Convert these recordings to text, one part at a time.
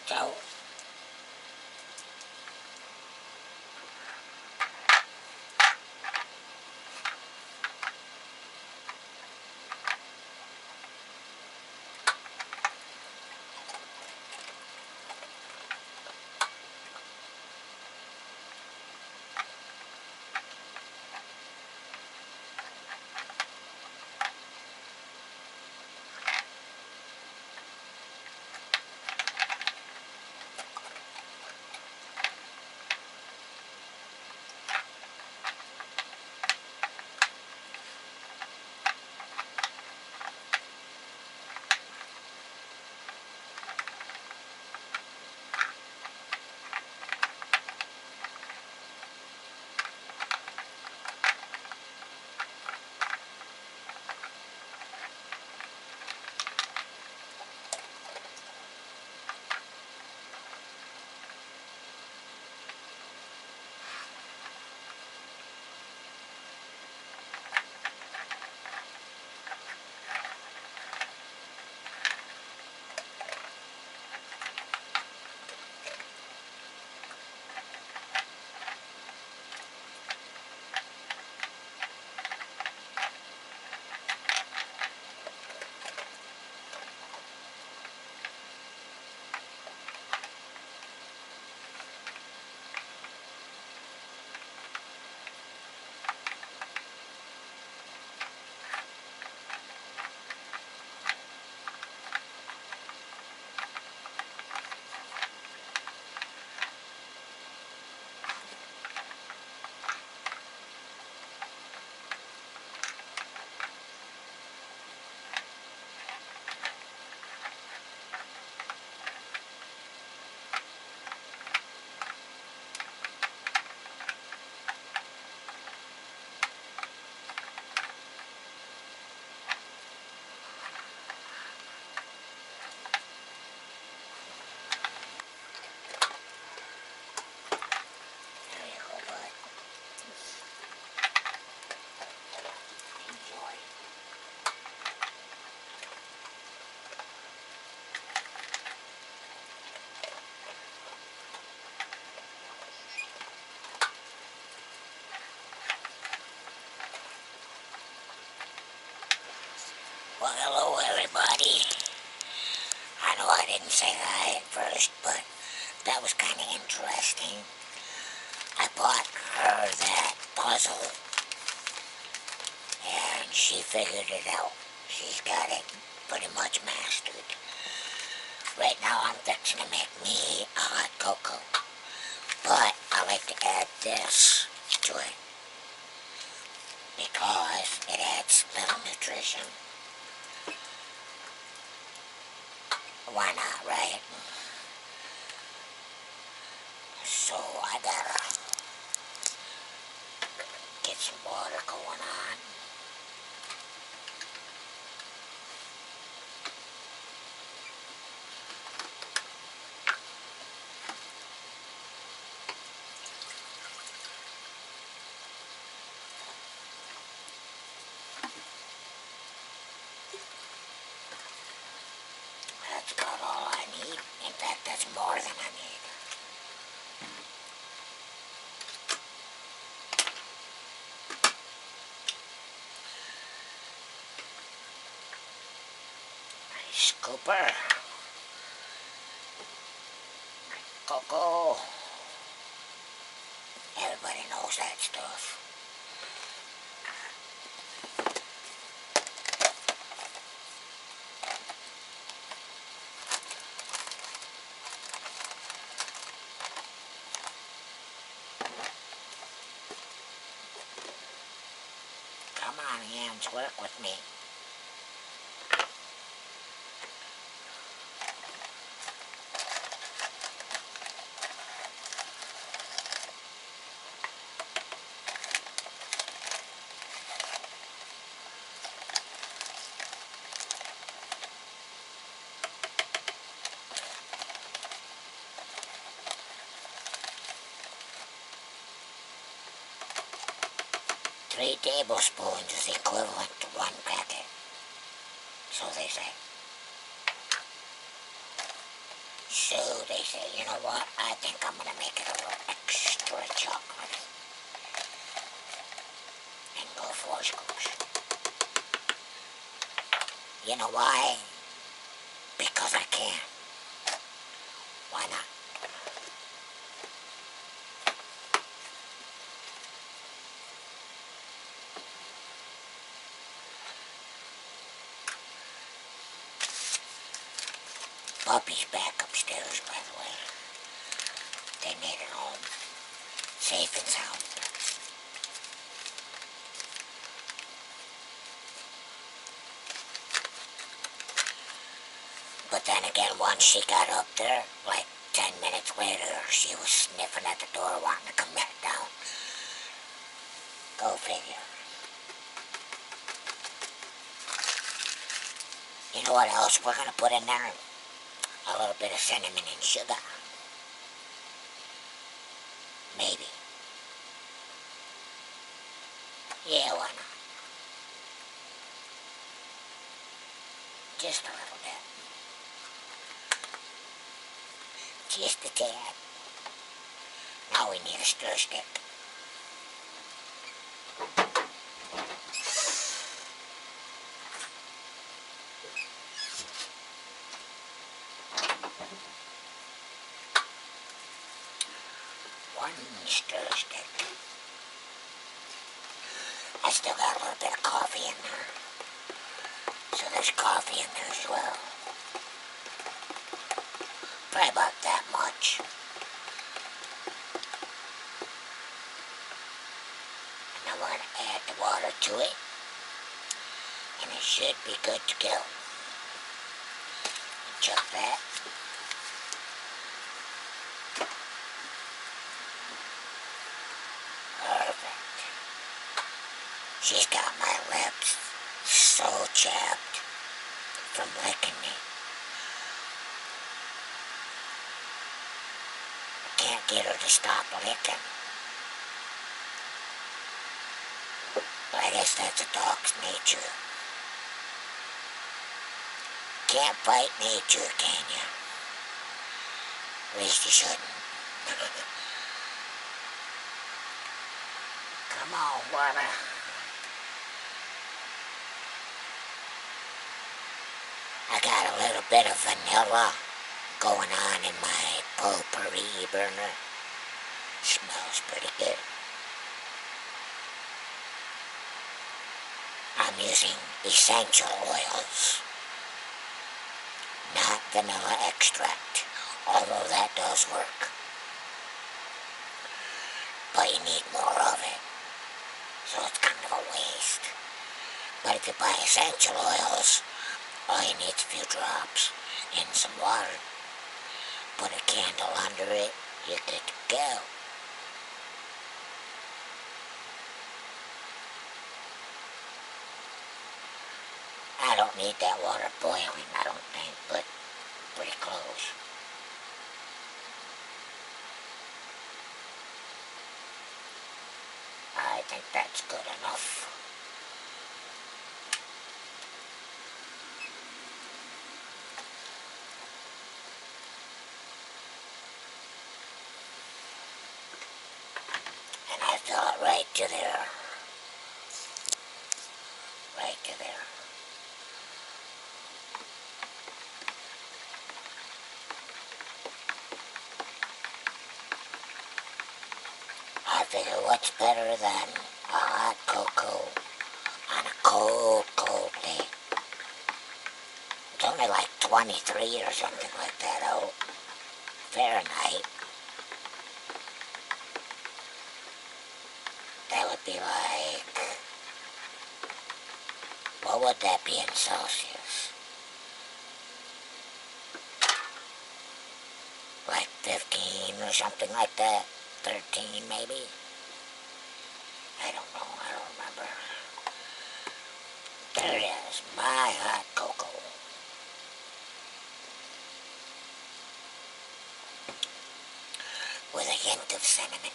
So, there you go, bud. Enjoy. Well, hello, everybody. I know I didn't say hi at first, but that was kind of interesting. I bought her that puzzle, and she figured it out. She's got it pretty much mastered. Right now I'm fixing to make me a hot cocoa, but I like to add this to it because it adds little nutrition. Why not, right? So I gotta get some water going on. That's about all I need. In fact, that's more than I need. Nice scooper. Cocoa. Everybody knows that stuff. Come on, hands, work with me. Three tablespoons is equivalent to one packet. So they say. So they say, you know what, I think I'm going to make it a little extra chocolate. And go four scoops. You know why? Because I can. Why not? Puppy's back upstairs, by the way. They made it home. Safe and sound. But then again, once she got up there, like 10 minutes later, she was sniffing at the door wanting to come back down. Go figure. You know what else we're going to put in there? A little bit of cinnamon and sugar. Maybe. Yeah, why not? Just a little bit. Just a tad. Now we need a stir stick. One stir stick. I still got a little bit of coffee in there. So there's coffee in there as well. Probably about that much. And I'm going to add the water to it. And it should be good to go. Chuck that. Perfect. She's got my lips so chapped from licking me. I can't get her to stop licking. But I guess that's a dog's nature. Can't fight nature, can you? At least you shouldn't. Come on, water. I got a little bit of vanilla going on in my potpourri burner. Smells pretty good. I'm using essential oils, not vanilla extract, although that does work. But you need more of it, so it's kind of a waste. But if you buy essential oils, all you need is a few drops in some water. Put a candle under it, you're good to go. I don't need that water boiling, I don't think, but pretty close. I think that's good enough. And I fill it right to there. Right to there. I figure what's better than a hot cocoa on a cold, cold day. It's only like 23 or something like that out Fahrenheit. That would be like, what would that be in Celsius? Like 15 or something like that? 13 maybe? I don't know, I don't remember. There it is, my hot cocoa. With a hint of cinnamon.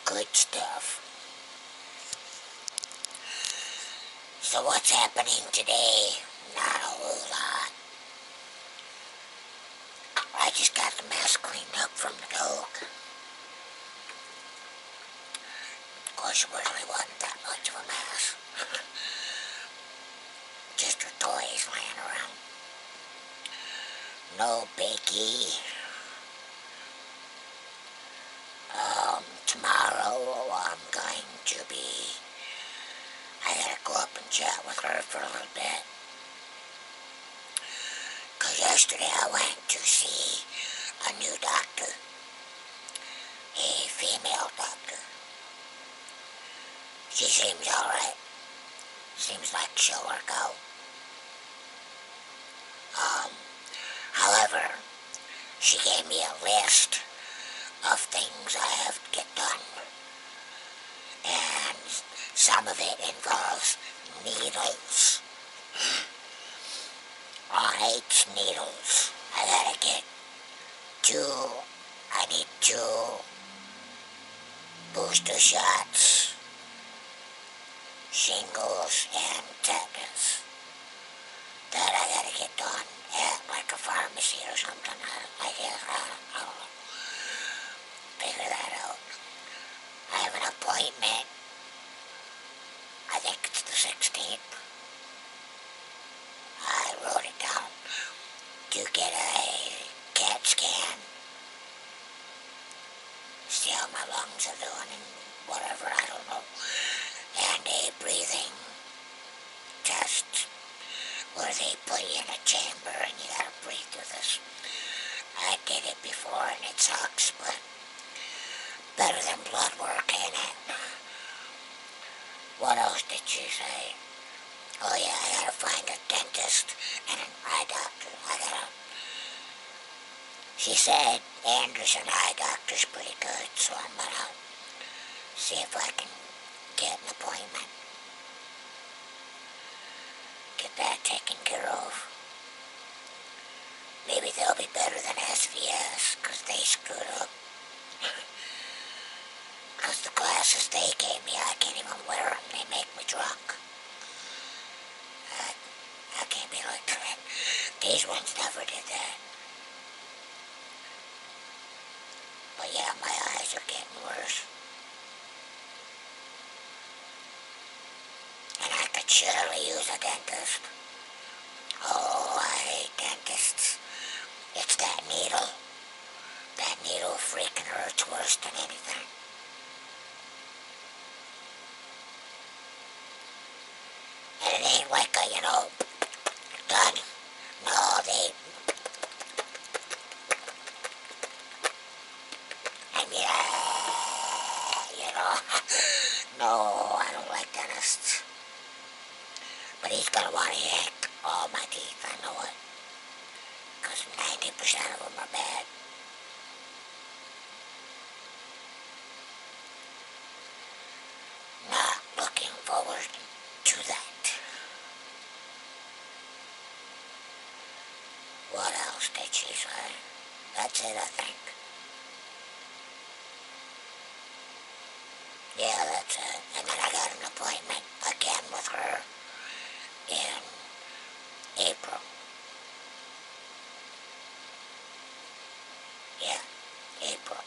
Good stuff. So what's happening today? Not a whole lot. just got the mess cleaned up from the dog. Of course, it really wasn't that much of a mess. Just her toys laying around. No biggie. Tomorrow I'm going to be... I gotta go up and chat with her for a little bit. Because yesterday I went to see a new doctor. A female doctor. She seems alright. Seems like she'll work out. However, she gave me a list of things I have to get done. And some of it involves needles. RH needles. I need two booster shots, shingles, and tetanus. That I gotta get done at like a pharmacy or something. I guess, I don't know. Figure that out. I have an appointment. I think it's the 16th. I wrote it down. To get a CAT scan. See how my lungs are doing and whatever, I don't know. And a breathing test where they put you in a chamber and you gotta breathe through this. I did it before and it sucks, but better than blood work, ain't it? What else did she say? Oh yeah, I gotta find a dentist and an eye doctor. She said Anderson Eye Doctor's pretty good, so I'm gonna see if I can get an appointment. Get that taken care of. Maybe they'll be better than SVS, because they screwed up. Because the glasses they gave me, I can't even wear them. They make me drunk. I can't be like that. These ones never did that. But yeah, my eyes are getting worse. And I could surely use a dentist. Oh, I hate dentists. It's that needle. That needle freaking hurts worse than anything. And it ain't like a, done. No, they... And no, I don't like dentists. But he's gonna want to yank all my teeth, I know it. Because 90% of them are bad. Not looking forward to that. What else did she say? That's it, I think. Yeah, that's it. And then I got an appointment again with her in April. Yeah, April.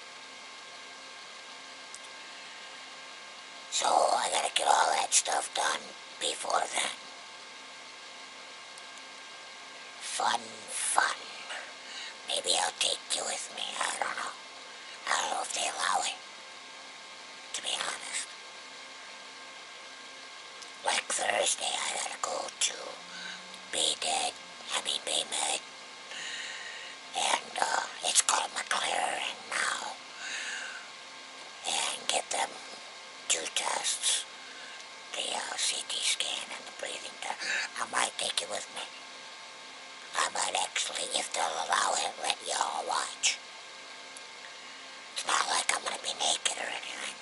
So I gotta get all that stuff done before then. Fun. Maybe I'll take you with me, I don't know. I don't know if they allow it, to be honest. Like Thursday, I gotta go to Baymed, and it's called McLaren now, and get them 2 tests, the CT scan and the breathing test. I might take you with me. I might actually, if they'll allow it, let y'all watch. It's not like I'm gonna be naked or anything,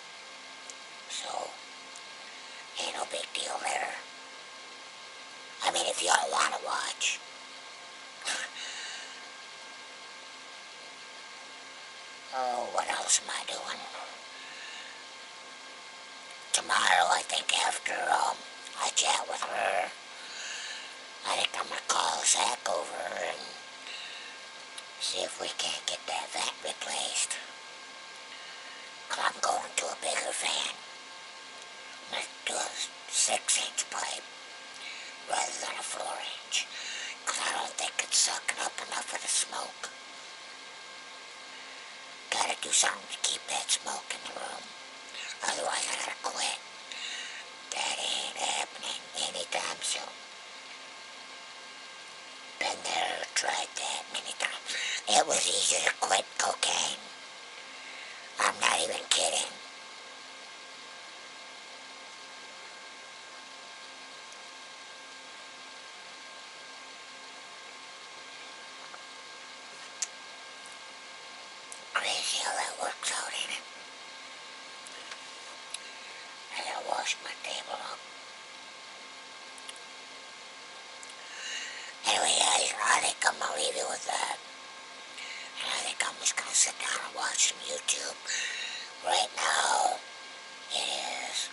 so ain't no big deal there. I mean, if y'all want to watch. Oh, what else am I doing? Tomorrow, I think after I chat with her, I think I'm going to call Zach over and see if we can't get that vent replaced. 'Cause I'm going to a bigger fan. Let's do a 6-inch pipe rather than a 4-inch. 'Cause I don't think it's sucking up enough of the smoke. Gotta do something to keep that smoke in the room. Otherwise I gotta quit. That ain't happening anytime soon. Been there, tried that many times. It was easier to quit cocaine. I'm not even kidding. Crazy how that works out, ain't it? I gotta wash my table up. Anyway, guys, I think I'm gonna leave you with that. And I think I'm just gonna sit down and watch some YouTube. Right now, it is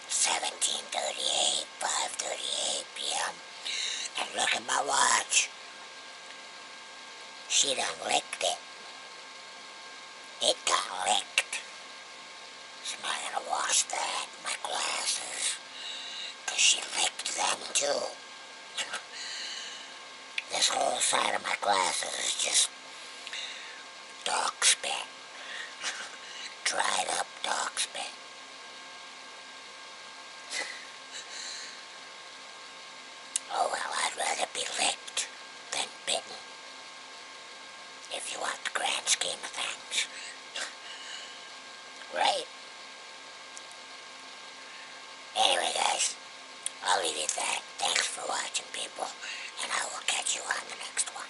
17:38, 5:38 p.m. And look at my watch. She done licked it. It got licked. So now I gotta wash that, my glasses. 'Cause she licked them too. This whole side of my glasses is just dog spit. Dried up dog spit. Oh well, I'd rather be licked than bitten. If you want the grand scheme of things. Right? Anyway, guys, I'll leave you at that. Thanks for watching, people, and I will catch you on the next one.